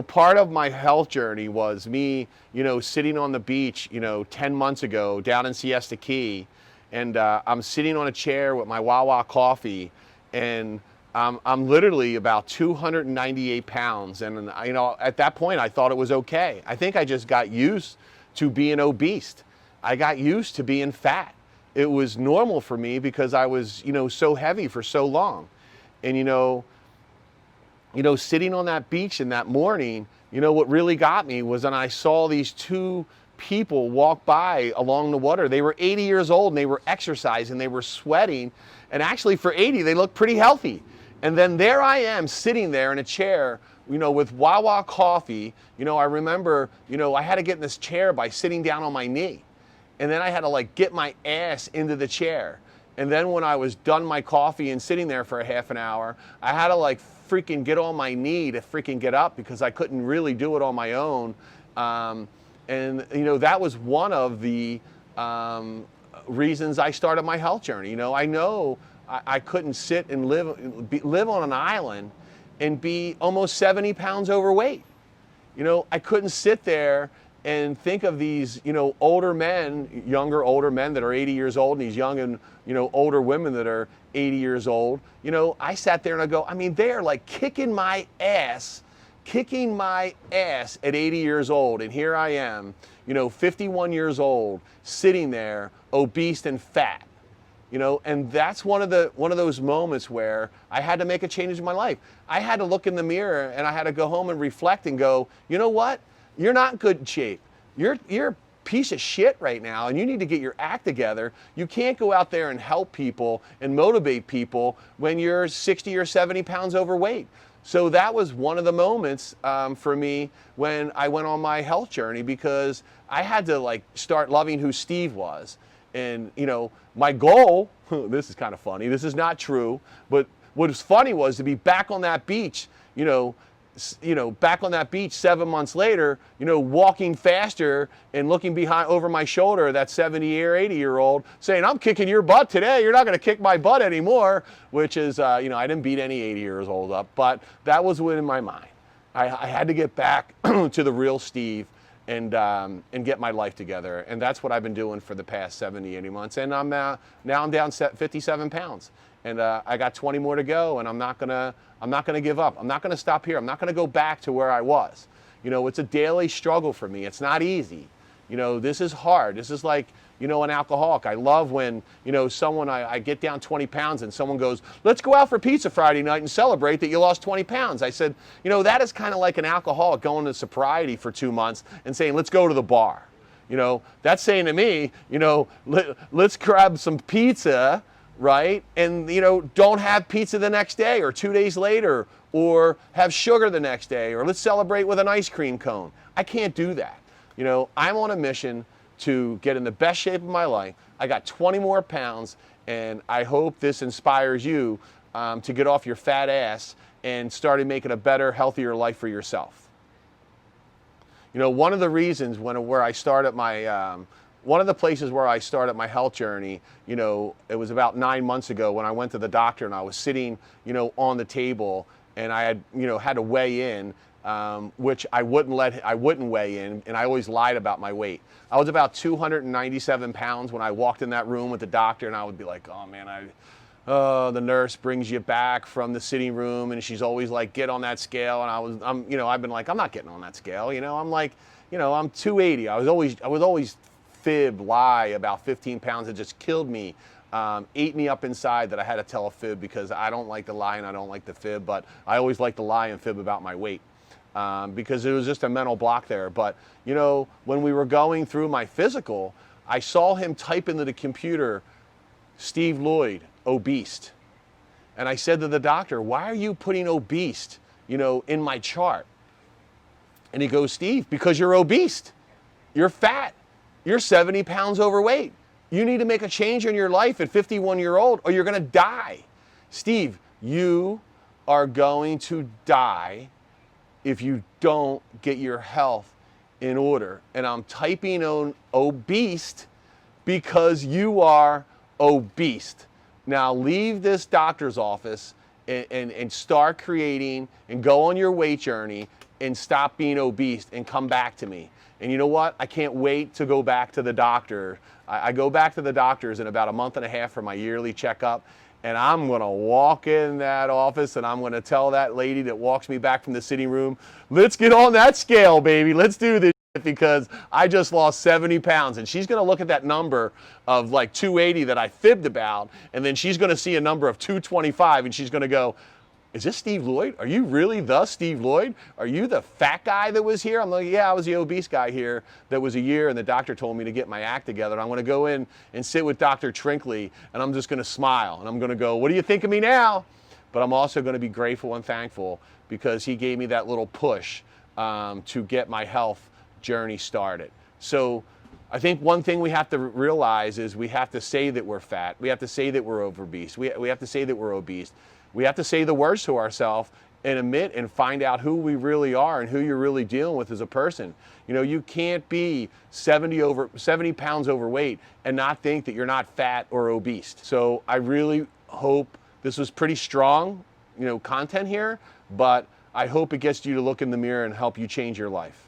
part of my health journey was me, sitting on the beach, 10 months ago down in Siesta Key, and I'm sitting on a chair with my Wawa coffee, and I'm literally about 298 pounds. And, at that point, I thought it was okay. I think I just got used to being obese. I got used to being fat. It was normal for me because I was, so heavy for so long. And, sitting on that beach in that morning, what really got me was when I saw these two people walk by along the water. They were 80 years old and they were exercising, they were sweating. And actually for 80, they looked pretty healthy. And then there I am sitting there in a chair, with Wawa coffee. I remember, I had to get in this chair by sitting down on my knee. And then I had to get my ass into the chair. And then when I was done my coffee and sitting there for a half an hour, I had to freaking get on my knee to freaking get up because I couldn't really do it on my own. And that was one of the reasons I started my health journey. I know I couldn't sit and live on an island and be almost 70 pounds overweight. I couldn't sit there and think of these, older men, younger older men that are 80 years old, and these young and, older women that are 80 years old. I sat there and I go, they are kicking my ass at 80 years old. And here I am, 51 years old, sitting there, obese and fat. And that's one of those moments where I had to make a change in my life. I had to look in the mirror and I had to go home and reflect and go, you know what? You're not in good shape. You're a piece of shit right now, and you need to get your act together. You can't go out there and help people and motivate people when you're 60 or 70 pounds overweight. So that was one of the moments for me when I went on my health journey, because I had to start loving who Steve was. And my goal, this is kind of funny, this is not true, but what was funny was to be back on that beach, back on that beach 7 months later, walking faster and looking over my shoulder at that 70 or 80-year-old saying, I'm kicking your butt today. You're not going to kick my butt anymore, which is, I didn't beat any 80 years old up, but that was within my mind. I had to get back to the real Steve and get my life together. And that's what I've been doing for the past 70, 80 months. And I'm now I'm down 57 pounds. And I got 20 more to go, and I'm not gonna give up. I'm not gonna stop here. I'm not gonna go back to where I was. It's a daily struggle for me. It's not easy. This is hard. This is like, an alcoholic. I love when, I get down 20 pounds and someone goes, let's go out for pizza Friday night and celebrate that you lost 20 pounds. I said, that is kind of like an alcoholic going to sobriety for 2 months and saying, let's go to the bar. That's saying to me, let's grab some pizza, right? And, don't have pizza the next day or 2 days later, or have sugar the next day, or let's celebrate with an ice cream cone. I can't do that. I'm on a mission to get in the best shape of my life. I got 20 more pounds, and I hope this inspires you to get off your fat ass and start making a better, healthier life for yourself. One of the reasons where I started my one of the places where I started my health journey, it was about 9 months ago when I went to the doctor and I was sitting, on the table, and I had, had to weigh in, which I wouldn't weigh in, and I always lied about my weight. I was about 297 pounds when I walked in that room with the doctor, and I would be like, oh man, the nurse brings you back from the sitting room, and she's always like, get on that scale, and I've been like, I'm not getting on that scale, I'm like, I'm 280. I was always lie about 15 pounds. It just killed me, ate me up inside, that I had to tell a fib, because I don't like to lie and I don't like to fib, but I always like to lie and fib about my weight, because it was just a mental block there. But when we were going through my physical, I saw him type into the computer, Steve Lloyd, obese. And I said to the doctor, why are you putting obese, in my chart? And he goes, Steve, because you're obese. You're fat. You're 70 pounds overweight. You need to make a change in your life at 51-year-old, or you're going to die. Steve, you are going to die if you don't get your health in order. And I'm typing on obese because you are obese. Now leave this doctor's office and start creating and go on your weight journey and stop being obese and come back to me. And you know what? I can't wait to go back to the doctor. I go back to the doctors in about a month and a half for my yearly checkup. And I'm going to walk in that office and I'm going to tell that lady that walks me back from the sitting room, let's get on that scale, baby. Let's do this because I just lost 70 pounds. And she's going to look at that number of like 280 that I fibbed about. And then she's going to see a number of 225 and she's going to go, is this Steve Lloyd? Are you really the Steve Lloyd? Are you the fat guy that was here? I'm like, yeah, I was the obese guy here that was a year and the doctor told me to get my act together. And I'm gonna go in and sit with Dr. Trinkley and I'm just gonna smile and I'm gonna go, what do you think of me now? But I'm also gonna be grateful and thankful because he gave me that little push to get my health journey started. So I think one thing we have to realize is we have to say that we're fat. We have to say that we're obese. We have to say that we're obese. We have to say the words to ourselves and admit and find out who we really are and who you're really dealing with as a person. You know, you can't be 70 pounds overweight and not think that you're not fat or obese. So I really hope this was pretty strong, content here, but I hope it gets you to look in the mirror and help you change your life.